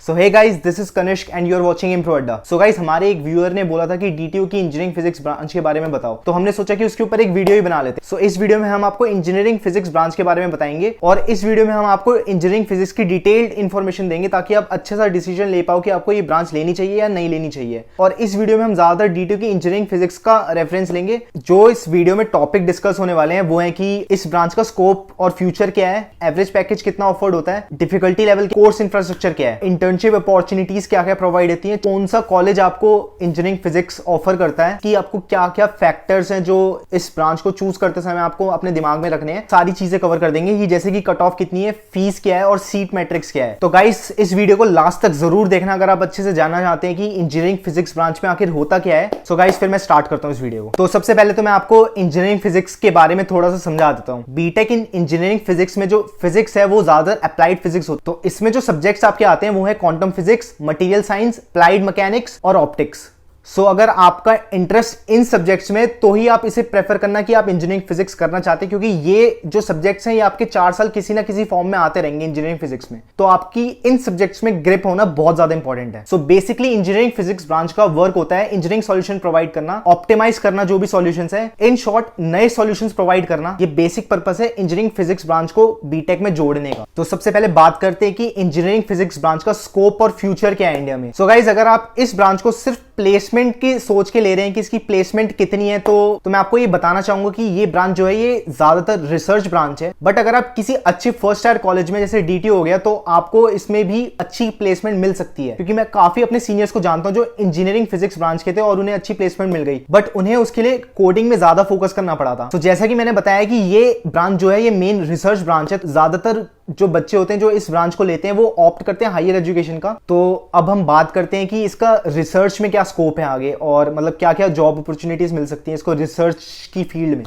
So hey guys, this is Kanishk and you are watching Impro Adda. So guys, हमारे एक viewer ने बोला था कि डीटीयू की इंजीनियरिंग फिजिक्स ब्रांच के बारे में बताओ, तो हमने सोचा कि उसके ऊपर एक वीडियो ही बना लेते। सो इस वीडियो में हम आपको इंजीनियरिंग फिजिक्स ब्रांच के बारे में बताएंगे और इस वीडियो में हम आपको इंजीनियरिंग फिजिक्स की डिटेल्ड इन्फॉर्मेशन देंगे ताकि आप अच्छे सा डिसीजन ले पाओ कि आपको ये ब्रांच लेनी चाहिए या नहीं लेनी चाहिए। और इस वीडियो में हम ज्यादातर डीटीयू की इंजीनियरिंग फिजिक्स का रेफरेंस लेंगे। जो इस वीडियो में टॉपिक डिस्कस होने वाले हैं वो है कि इस ब्रांच का स्कोप और फ्यूचर क्या है, एवरेज पैकेज कितना ऑफर्ड होता है, डिफिकल्टी लेवल, कोर्स इंफ्रास्ट्रक्चर क्या है, इंटर्नशिप अपॉर्चुनिटीज क्या क्या प्रोवाइड होती है, कौन सा कॉलेज आपको इंजीनियरिंग फिजिक्स ऑफर करता है, कि आपको क्या क्या फैक्टर्स हैं जो इस ब्रांच को चूज करते समय आपको अपने दिमाग में रखने हैं, सारी चीजें कवर कर देंगे। कि जैसे कि कट ऑफ कितनी है, फीस क्या है और सीट मैट्रिक्स क्या है। तो गाइस, इस वीडियो को लास्ट तक जरूर देखना अगर आप अच्छे से जानना चाहते हैं कि इंजीनियरिंग फिजिक्स ब्रांच में आखिर होता क्या है। सो गाइस, फिर मैं स्टार्ट करता हूं इस वीडियो को। तो सबसे पहले तो मैं आपको इंजीनियरिंग फिजिक्स के बारे में थोड़ा सा समझा देता हूं। बीटेक इन इंजीनियरिंग फिजिक्स में जो फिजिक्स है वो ज्यादा अप्लाइड फिजिक्स होती है। तो इसमें जो सब्जेक्ट्स आपके आते हैं वो है quantum physics, material science, applied mechanics और ऑप्टिक्स। सो अगर आपका इंटरेस्ट इन सब्जेक्ट्स में तो ही आप इसे प्रेफर करना कि आप इंजीनियरिंग फिजिक्स करना चाहते हैं, क्योंकि ये जो सब्जेक्ट्स हैं ये आपके 4 साल किसी ना किसी फॉर्म में आते रहेंगे इंजीनियरिंग फिजिक्स में। तो आपकी इन सब्जेक्ट्स में ग्रिप होना बहुत ज्यादा इंपॉर्टेंट है। So basically engineering physics branch का वर्क होता है इंजीनियरिंग सॉल्यूशन प्रोवाइड करना, ऑप्टिमाइज करना जो भी सॉल्यूशंस है, इन शॉर्ट नए सॉल्यूशंस प्रोवाइड करना। ये बेसिक पर्पस है इंजीनियरिंग फिजिक्स ब्रांच को बीटेक में जोड़ने का। तो सबसे पहले बात करते हैं कि इंजीनियरिंग फिजिक्स ब्रांच का स्कोप और फ्यूचर क्या है इंडिया में। सो गाइस, अगर आप इस ब्रांच को सिर्फ प्लेसमेंट की सोच के ले रहे हैं कि इसकी प्लेसमेंट कितनी है, तो मैं आपको ये बताना चाहूंगा कि ये ब्रांच जो है ये ज्यादातर रिसर्च ब्रांच है। बट अगर आप किसी अच्छे फर्स्ट ईयर कॉलेज में जैसे डीटीयू हो गया तो आपको इसमें भी अच्छी प्लेसमेंट मिल सकती है, क्योंकि मैं काफी अपने सीनियर्स को जानता हूं जो इंजीनियरिंग फिजिक्स ब्रांच के थे और उन्हें अच्छी प्लेसमेंट मिल गई, बट उन्हें उसके लिए कोडिंग में ज्यादा फोकस करना पड़ा था। तो जैसा कि मैंने बताया कि ये ब्रांच जो है ये मेन रिसर्च ब्रांच है। ज्यादातर जो बच्चे होते हैं जो इस ब्रांच को लेते हैं वो ऑप्ट करते हैं हायर एजुकेशन का। तो अब हम बात करते हैं कि इसका रिसर्च में क्या स्कोप है आगे, और मतलब क्या क्या जॉब अपॉर्चुनिटीज मिल सकती हैं इसको रिसर्च की फील्ड में।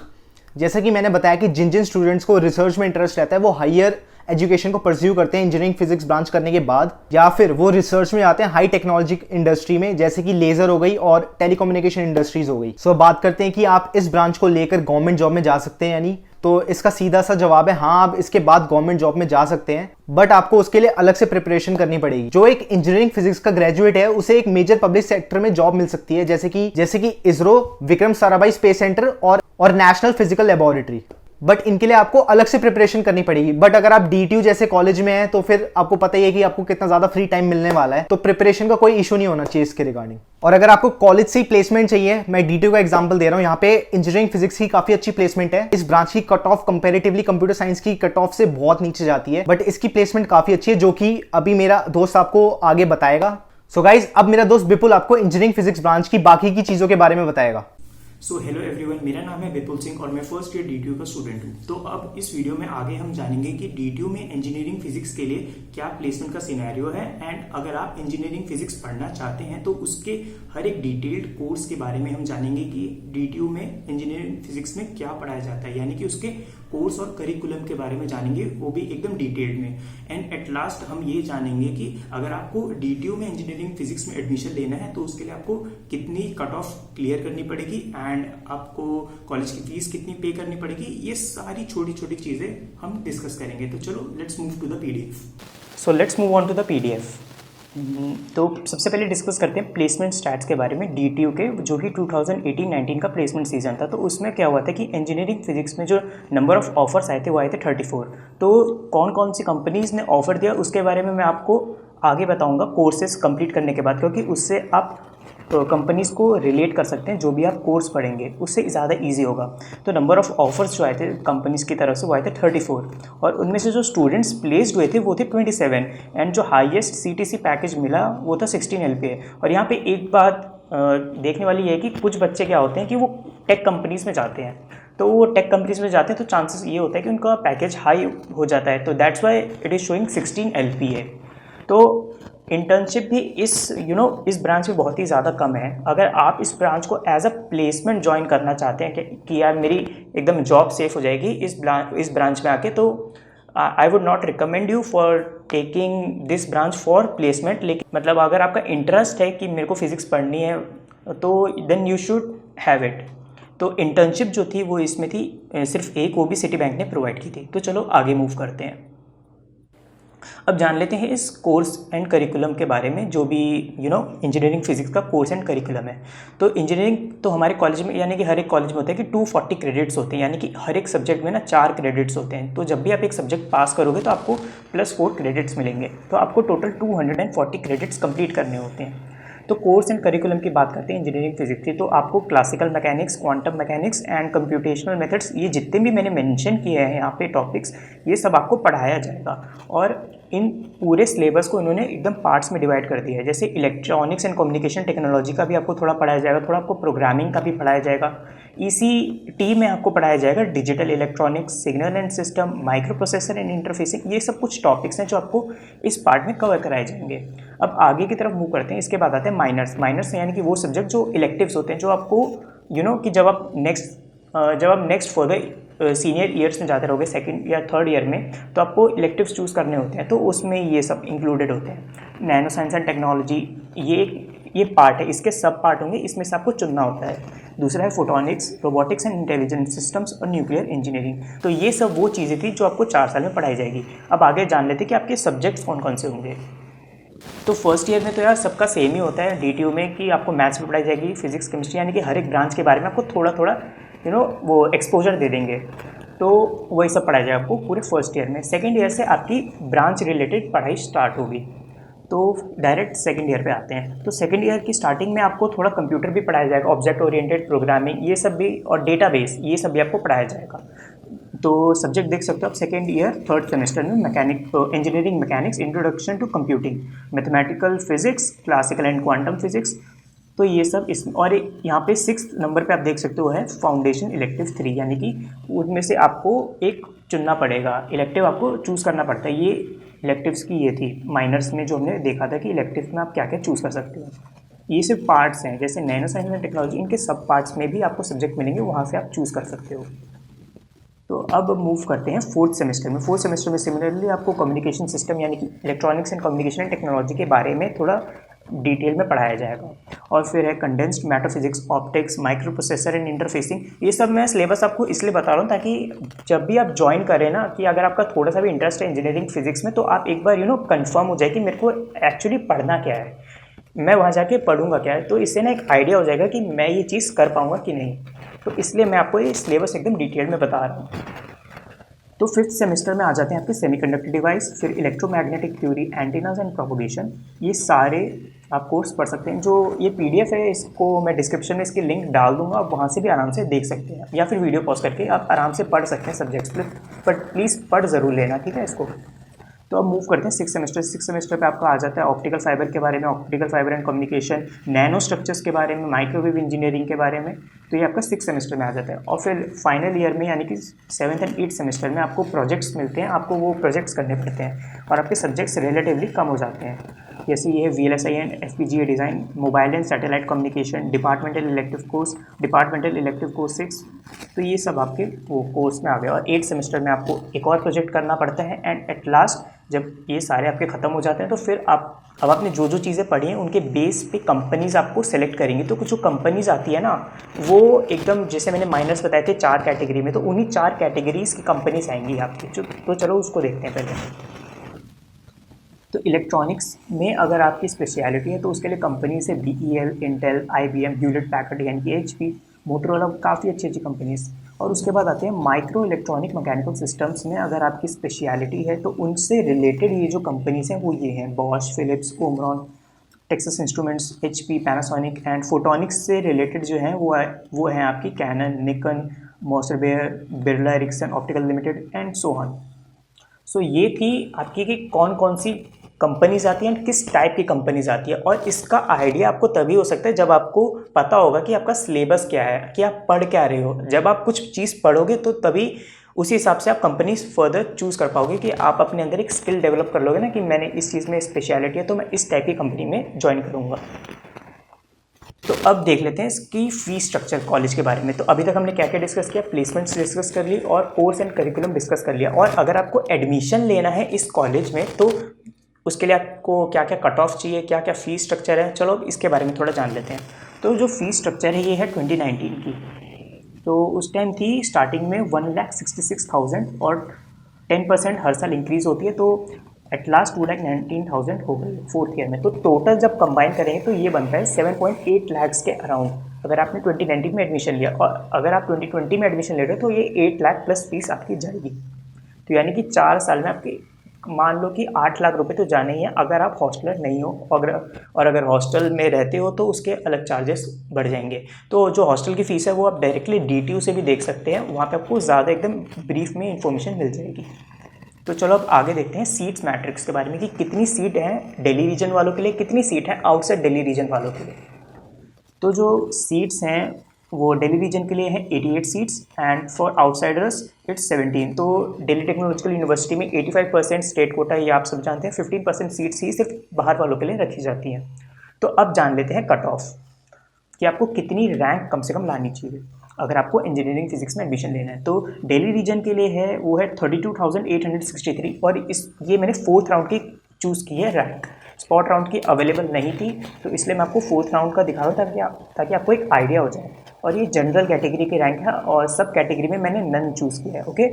जैसा कि मैंने बताया कि जिन जिन स्टूडेंट्स को रिसर्च में इंटरेस्ट रहता है वो हायर एजुकेशन को परस्यू करते हैं इंजीनियरिंग फिजिक्स ब्रांच करने के बाद, या फिर वो रिसर्च में आते हैं हाई टेक्नोलॉजी इंडस्ट्री में, जैसे कि लेजर हो गई और टेलीकम्युनिकेशन इंडस्ट्रीज हो गई। सो बात करते हैं कि आप इस ब्रांच को लेकर गवर्नमेंट जॉब में जा सकते हैं यानी। तो इसका सीधा सा जवाब है हाँ, आप इसके बाद गवर्नमेंट जॉब में जा सकते हैं, बट आपको उसके लिए अलग से प्रिपरेशन करनी पड़ेगी। जो एक इंजीनियरिंग फिजिक्स का ग्रेजुएट है उसे एक मेजर पब्लिक सेक्टर में जॉब मिल सकती है, जैसे कि इसरो, विक्रम साराभाई स्पेस सेंटर और नेशनल फिजिकल लेबोरेटरी। बट इनके लिए आपको अलग से प्रिपरेशन करनी पड़ेगी। बट अगर आप डीटीयू जैसे कॉलेज में हैं तो फिर आपको पता ही है कि आपको कितना ज्यादा फ्री टाइम मिलने वाला है, तो प्रिपरेशन का कोई इशू नहीं होना चाहिए इसके रिगार्डिंग। और अगर आपको कॉलेज से ही प्लेसमेंट चाहिए, मैं डीटीयू का एग्जांपल दे रहा हूं, यहाँ पे इंजीनियरिंग फिजिक्स की काफी अच्छी प्लेसमेंट है। इस ब्रांच की cut off comparatively computer science की कट ऑफ से बहुत नीचे जाती है, बट इसकी प्लेसमेंट काफी अच्छी है, जो कि अभी मेरा दोस्त आपको आगे बताएगा। सो गाइज, अब मेरा दोस्त विपुल आपको इंजीनियरिंग फिजिक्स ब्रांच की बाकी की चीजों के बारे में बताएगा। सो हेलो एवरीवन, मेरा नाम है विपुल सिंह और मैं फर्स्ट ईयर डीटीयू का स्टूडेंट हूँ। तो अब इस वीडियो में आगे हम जानेंगे कि डीटीयू में इंजीनियरिंग फिजिक्स के लिए क्या प्लेसमेंट का सिनेरियो है, एंड अगर आप इंजीनियरिंग फिजिक्स पढ़ना चाहते हैं तो उसके हर एक डिटेल्ड कोर्स के बारे में हम जानेंगे कि डीटीयू में इंजीनियरिंग फिजिक्स में क्या पढ़ाया जाता है, यानी कि उसके कोर्स और करिकुलम के बारे में जानेंगे, वो भी एकदम डिटेल्ड में। एंड एट लास्ट हम ये जानेंगे कि अगर आपको डीटीयू में इंजीनियरिंग फिजिक्स में एडमिशन लेना है तो उसके लिए आपको कितनी कट ऑफ क्लियर करनी पड़ेगी एंड आपको कॉलेज की फीस कितनी पे करनी पड़ेगी। ये सारी छोटी छोटी चीजें हम डिस्कस करेंगे। तो चलो let's move to the PDF. So let's move on to the PDF. तो सबसे पहले डिस्कस करते हैं प्लेसमेंट स्टैट्स के बारे में डीटीयू के, जो कि 2018-19 का प्लेसमेंट सीजन था। तो उसमें क्या हुआ था कि इंजीनियरिंग फिजिक्स में जो नंबर ऑफ ऑफर्स आए थे वो आए थे 34। तो कौन कौन सी कंपनीज ने ऑफर दिया उसके बारे में मैं आपको आगे बताऊंगा कोर्सेज कंप्लीट करने के बाद, क्योंकि उससे आप कंपनीज़ को रिलेट कर सकते हैं। जो भी आप कोर्स पढ़ेंगे उससे ज़्यादा इजी होगा। तो नंबर ऑफ ऑफर्स जो आए थे कंपनीज़ की तरफ से वो आए थे 34, और उनमें से जो स्टूडेंट्स प्लेस्ड हुए थे वो थे 27, एंड जो हाईएस्ट सीटीसी पैकेज मिला वो था 16 LPA। और यहाँ पे एक बात देखने वाली है कि कुछ बच्चे क्या होते हैं कि वो टेक कंपनीज़ में जाते हैं, तो वो टेक कंपनीज़ में जाते हैं तो चांसेस ये होता है कि उनका पैकेज हाई हो जाता है, तो that's why it is showing 16 LPA। तो इंटर्नशिप भी इस ब्रांच में बहुत ही ज़्यादा कम है। अगर आप इस ब्रांच को एज अ प्लेसमेंट ज्वाइन करना चाहते हैं कि यार मेरी एकदम जॉब सेफ हो जाएगी इस ब्रांच में आके, तो I would not recommend you for taking this branch for placement. लेकिन मतलब अगर आपका इंटरेस्ट है कि मेरे को फिजिक्स पढ़नी है तो then you should have it. तो इंटर्नशिप जो थी वो इसमें थी सिर्फ एक, वो भी सिटी बैंक ने प्रोवाइड की थी। तो चलो आगे मूव करते हैं। अब जान लेते हैं इस कोर्स एंड करिकुलम के बारे में, जो भी इंजीनियरिंग फिजिक्स का कोर्स एंड करिकुलम है। तो इंजीनियरिंग तो हमारे कॉलेज में, यानी कि हर एक कॉलेज में होता है कि 240 क्रेडिट्स होते हैं, यानी कि हर एक सब्जेक्ट में ना 4 क्रेडिट्स होते हैं। तो जब भी आप एक सब्जेक्ट पास करोगे तो आपको +4 क्रेडिट्स मिलेंगे, तो आपको टोटल 240 क्रेडिट्स कंप्लीट करने होते हैं। तो कोर्स एंड करिकुलम की बात करते हैं इंजीनियरिंग फिजिक्स की, तो आपको classical mechanics, quantum mechanics and computational methods, ये जितने भी मैंने मेंशन किए हैं यहाँ पे टॉपिक्स, ये सब आपको पढ़ाया जाएगा। और इन पूरे सिलेबस को इन्होंने एकदम पार्ट्स में डिवाइड कर दिया है। जैसे इलेक्ट्रॉनिक्स एंड कम्युनिकेशन टेक्नोलॉजी का भी आपको थोड़ा पढ़ाया जाएगा, थोड़ा आपको प्रोग्रामिंग का भी पढ़ाया जाएगा। ECT में आपको पढ़ाया जाएगा digital electronics, signal and system, micro processor and interfacing. ये सब कुछ टॉपिक्स हैं जो आपको इस पार्ट में कवर कराए जाएंगे। अब आगे की तरफ मूव करते हैं। इसके बाद आते हैं माइनर्स यानी कि वो सब्जेक्ट जो इलेक्टिव्स होते हैं, जो आपको कि जब आप नेक्स्ट फर्दर सीनियर ईयर्स में जाते रहोगे, सेकंड या थर्ड ईयर में, तो आपको इलेक्टिव्स चूज़ करने होते हैं। तो उसमें ये सब इंक्लूडेड होते हैं। नैनो साइंस एंड टेक्नोलॉजी, ये पार्ट है, इसके सब पार्ट होंगे, इसमें से आपको चुनना होता है। दूसरा है photonics, robotics and intelligent systems और न्यूक्लियर इंजीनियरिंग। तो ये सब वो चीज़ें थी जो आपको 4 साल में पढ़ाई जाएगी। अब आगे जान लेते हैं कि आपके सब्जेक्ट्स कौन कौन से होंगे। तो फर्स्ट ईयर में तो यार सबका सेम ही होता है DTU में, कि आपको मैथ्स में पढ़ाई जाएगी, फिजिक्स, केमिस्ट्री, यानी कि हर एक ब्रांच के बारे में आपको थोड़ा थोड़ा वो एक्सपोजर दे देंगे। तो वही सब पढ़ाया जाएगा आपको पूरे फर्स्ट ईयर में। सेकेंड ईयर से आपकी ब्रांच रिलेटेड पढ़ाई स्टार्ट होगी। तो डायरेक्ट सेकंड ईयर पे आते हैं। तो सेकंड ईयर की स्टार्टिंग में आपको थोड़ा कंप्यूटर भी पढ़ाया जाएगा, ऑब्जेक्ट ओरिएंटेड प्रोग्रामिंग, ये सब भी, और डेटाबेस, ये सब भी आपको पढ़ाया जाएगा। तो सब्जेक्ट देख सकते हो आप सेकेंड ईयर थर्ड सेमेस्टर में, engineering mechanics, introduction to computing, mathematical physics, classical and quantum physics. तो ये सब इसमें, और यहाँ पे 6th नंबर पे आप देख सकते हो है फाउंडेशन इलेक्टिव 3, यानी कि उनमें से आपको एक चुनना पड़ेगा, इलेक्टिव आपको चूज़ करना पड़ता है। ये इलेक्टिव्स की ये थी माइनर्स में, जो हमने देखा था कि इलेक्टिव में आप क्या क्या चूज़ कर सकते हो। ये सिर्फ पार्ट्स हैं, जैसे नैनो साइंस एंड टेक्नोलॉजी, इनके सब पार्ट्स में भी आपको सब्जेक्ट मिलेंगे, वहाँ से आप चूज़ कर सकते हो। तो अब मूव करते हैं फोर्थ सेमेस्टर में। फोर्थ सेमेस्टर में सिमिलरली आपको कम्युनिकेशन सिस्टम, यानी कि electronics and communication and technology के बारे में थोड़ा डिटेल में पढ़ाया जाएगा। और फिर है condensed matter physics, optics, micro processor and interfacing. ये सब मैं सिलेबस आपको इसलिए बता रहा हूँ ताकि जब भी आप ज्वाइन करें ना, कि अगर आपका थोड़ा सा भी इंटरेस्ट है इंजीनियरिंग फिजिक्स में, तो आप एक बार कंफर्म हो जाए कि मेरे को एक्चुअली पढ़ना क्या है, मैं वहाँ जाके पढ़ूंगा क्या है। तो इससे ना एक आइडिया हो जाएगा कि मैं ये चीज़ कर पाऊँगा कि नहीं। तो इसलिए मैं आपको ये सिलेबस एकदम डिटेल में बता रहा हूँ। तो फिफ्थ सेमेस्टर में आ जाते हैं आपके सेमीकंडक्टर डिवाइस, फिर electromagnetic theory, antennas and propagation. ये सारे आप कोर्स पढ़ सकते हैं। जो ये PDF है, इसको मैं डिस्क्रिप्शन में इसकी लिंक डाल दूंगा, आप वहाँ से भी आराम से देख सकते हैं, या फिर वीडियो पॉज करके आप आराम से पढ़ सकते हैं सब्जेक्ट्स पे, बट प्लीज़ पढ़ ज़रूर लेना, ठीक है इसको। तो अब मूव करते हैं सिक्स सेमेस्टर पे आपका आ जाता है ऑप्टिकल फाइबर के बारे में, optical fibre and communication, nano structures के बारे में, माइक्रोवेव इंजीनियरिंग के बारे में। तो ये आपका 6th सेमेस्टर में आ जाता है। और फिर फाइनल ईयर में, यानी कि 7th एंड 8th सेमेस्टर में आपको प्रोजेक्ट्स मिलते हैं, आपको वो प्रोजेक्ट्स करने पड़ते हैं, और आपके सब्जेक्ट्स रिलेटिवली कम हो जाते हैं। जैसे ये है VLSI and FPGA design, mobile and satellite communication, departmental elective course 6। तो ये सब आपके वो कोर्स में आ गए। और 8th सेमेस्टर में आपको एक और प्रोजेक्ट करना पड़ता है। एंड एट लास्ट जब ये सारे आपके ख़त्म हो जाते हैं, तो फिर अब आपने जो जो चीज़ें पढ़ी हैं उनके बेस पे कंपनीज़ आपको सेलेक्ट करेंगी। तो कुछ जो कंपनीज़ आती है ना, वो एकदम जैसे मैंने माइनर्स बताए थे 4 कैटेगरी में, तो उन्हीं 4 कैटेगरीज़ की कंपनीज आएंगी आपकी। तो चलो उसको देखते हैं पहले। तो इलेक्ट्रॉनिक्स में अगर आपकी स्पेशलिटी है तो उसके लिए कंपनी से BEL, Intel, IBM, Hewlett Packard यानी कि HP, मोटोरोला, काफ़ी अच्छी अच्छी कंपनीज। और उसके बाद आते हैं माइक्रो इलेक्ट्रॉनिक मैकेनिकल सिस्टम्स में। अगर आपकी स्पेशलिटी है तो उनसे रिलेटेड ये जो कंपनीज हैं वो ये हैं: Bosch, Philips, Omron, Texas Instruments, HP, Panasonic. And photonics से रिलेटेड जो हैं वो हैं आपकी Canon, Nikon, Moser Baer, Birla Ericsson optical limited and so on. So ये थी आपकी कि कौन कौन सी कंपनीज आती हैं, किस टाइप की कंपनीज आती है। और इसका आइडिया आपको तभी हो सकता है जब आपको पता होगा कि आपका सिलेबस क्या है, कि आप पढ़ क्या रहे हो। जब आप कुछ चीज़ पढ़ोगे तो तभी उसी हिसाब से आप कंपनीज फर्दर चूज़ कर पाओगे, कि आप अपने अंदर एक स्किल डेवलप कर लोगे ना, कि मैंने इस चीज़ में स्पेशलिटी है तो मैं इस टाइप की कंपनी में ज्वाइन करूँगा। तो अब देख लेते हैं इसकी फ़ी स्ट्रक्चर कॉलेज के बारे में। तो अभी तक हमने क्या क्या डिस्कस किया, प्लेसमेंट्स डिस्कस कर ली और कोर्स एंड करिकुलम डिस्कस कर लिया। और अगर आपको एडमिशन लेना है इस कॉलेज में तो उसके लिए आपको क्या क्या कट ऑफ चाहिए, क्या क्या फ़ी स्ट्रक्चर है, चलो इसके बारे में थोड़ा जान लेते हैं। तो जो फ़ी स्ट्रक्चर है ये है 2019 की। तो उस टाइम थी स्टार्टिंग में 1,66,000 और 10% हर साल इंक्रीज़ होती है। तो एट लास्ट 2,19,000 हो गई फोर्थ ईयर में। तो टोटल जब कंबाइन करेंगे तो ये बनता है 7.8 लाख के अराउंड, अगर आपने 2019 में एडमिशन लिया। और अगर आप 2020 में एडमिशन ले रहे हो तो ये 8 लाख प्लस फीस आपकी जाएगी। तो यानी कि 4 साल में आपके मान लो कि 8 लाख रुपए तो जाने ही हैं अगर आप हॉस्टलर नहीं हो। और अगर हॉस्टल में रहते हो तो उसके अलग चार्जेस बढ़ जाएंगे। तो जो हॉस्टल की फ़ीस है वो आप डायरेक्टली DTU से भी देख सकते हैं, वहाँ पे आपको ज़्यादा एकदम ब्रीफ में इन्फॉर्मेशन मिल जाएगी। तो चलो अब आगे देखते हैं सीट्स मैट्रिक्स के बारे में कि कितनी सीट हैं दिल्ली रीजन वालों के लिए, कितनी सीट है आउटसाइड दिल्ली रीजन वालों के लिए। तो जो सीट्स हैं वो दिल्ली रीजन के लिए हैं 88 seats and for outsiders it's 17। तो दिल्ली टेक्नोलॉजिकल यूनिवर्सिटी में 85% स्टेट कोटा, ये आप सब जानते हैं। 15% सीट्स ही सिर्फ बाहर वालों के लिए रखी जाती हैं। तो अब जान लेते हैं कट ऑफ कि आपको कितनी रैंक कम से कम लानी चाहिए अगर आपको इंजीनियरिंग फिजिक्स में एडमिशन लेना है। तो दिल्ली रीजन के लिए है वो है 32,863 और ये मैंने 4th राउंड की चूज़ की है रैंक। स्पॉट राउंड की अवेलेबल नहीं थी तो इसलिए मैं आपको 4th राउंड का दिखा रहा हूँ ताकि आपको एक आइडिया हो जाए। और ये जनरल कैटेगरी की रैंक है और सब कैटेगरी में मैंने नन चूज़ किया है। ओके,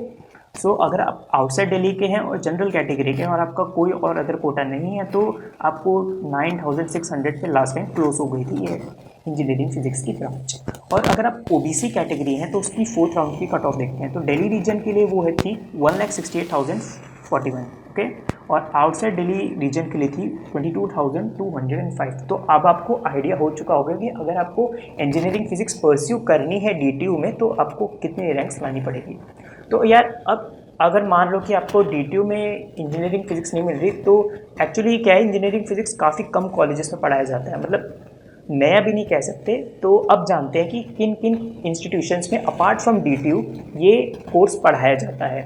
सो अगर आप आउटसाइड दिल्ली के हैं और जनरल कैटेगरी के हैं और आपका कोई और अदर कोटा नहीं है तो आपको 9,600 पे लास्ट टाइम क्लोज हो गई थी ये इंजीनियरिंग फिजिक्स की ब्रांच। और अगर आप OBC कैटेगरी हैं तो उसकी 4th राउंड की कट ऑफ देखते हैं। तो दिल्ली रीजन के लिए वो है थी 1,68,041। ओके, और आउटसाइड दिल्ली रीजन के लिए थी 22,205। तो अब आपको आइडिया हो चुका होगा कि अगर आपको इंजीनियरिंग फिजिक्स परस्यू करनी है DTU में तो आपको कितनी रैंक्स लानी पड़ेगी। तो यार अब अगर मान लो कि आपको DTU में इंजीनियरिंग फिजिक्स नहीं मिल रही तो एक्चुअली क्या है, इंजीनियरिंग फिजिक्स काफ़ी कम कॉलेजेस में पढ़ाया जाता है, मतलब नया भी नहीं कह सकते। तो अब जानते हैं कि किन किन इंस्टीट्यूशंस में अपार्ट फ्रॉम DTU ये कोर्स पढ़ाया जाता है।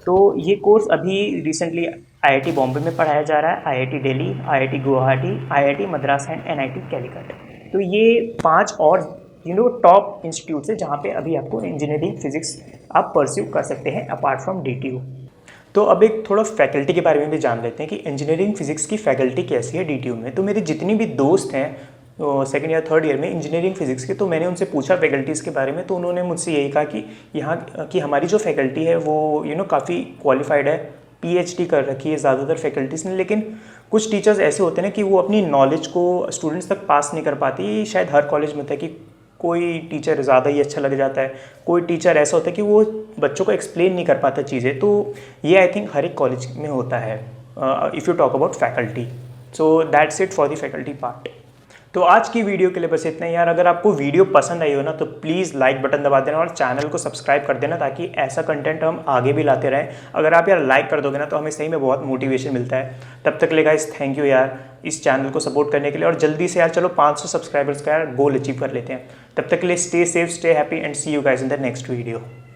तो ये कोर्स अभी रिसेंटली IIT बॉम्बे में पढ़ाया जा रहा है, IIT Delhi, IIT Guwahati, IIT Madras and NIT Calicut. तो ये 5 और टॉप इंस्टीट्यूट्स है जहाँ पे अभी आपको इंजीनियरिंग फिजिक्स आप परस्यू कर सकते हैं अपार्ट फ्रॉम DTU। तो अब एक थोड़ा फैकल्टी के बारे में भी जान लेते हैं कि इंजीनियरिंग फिजिक्स की फैकल्टी कैसी है DTU में। तो मेरे जितनी भी दोस्त हैं सेकेंड या थर्ड ईयर में इंजीनियरिंग फिजिक्स के, तो मैंने उनसे पूछा फैकल्टीज़ के बारे में, तो उन्होंने मुझसे यही कहा कि यहाँ की हमारी जो फैकल्टी है वो काफ़ी क्वालिफाइड है, PhD कर रखी है ज़्यादातर फैकल्टीज़ ने। लेकिन कुछ टीचर्स ऐसे होते हैं ना कि वो अपनी नॉलेज को स्टूडेंट्स तक पास नहीं कर पाती। ये शायद हर कॉलेज में होता है कि कोई टीचर ज़्यादा ही अच्छा लग जाता है, कोई टीचर ऐसा होता है कि वो बच्चों को एक्सप्लेन नहीं कर पाता चीज़ें। तो ये आई थिंक हर एक कॉलेज में होता है if you talk about faculty. So that's it for the faculty part. तो आज की वीडियो के लिए बस इतना ही यार। अगर आपको वीडियो पसंद आई हो ना तो प्लीज़ लाइक बटन दबा देना और चैनल को सब्सक्राइब कर देना ताकि ऐसा कंटेंट हम आगे भी लाते रहें। अगर आप यार लाइक कर दोगे ना तो हमें सही में बहुत मोटिवेशन मिलता है। तब तक ले गाइस थैंक यू यार इस चैनल को सपोर्ट करने के लिए, और जल्दी से यार चलो 500 सब्सक्राइबर्स का यार गोल अचीव कर लेते हैं। तब तक के लिए stay safe, stay happy and see you guys in the next video.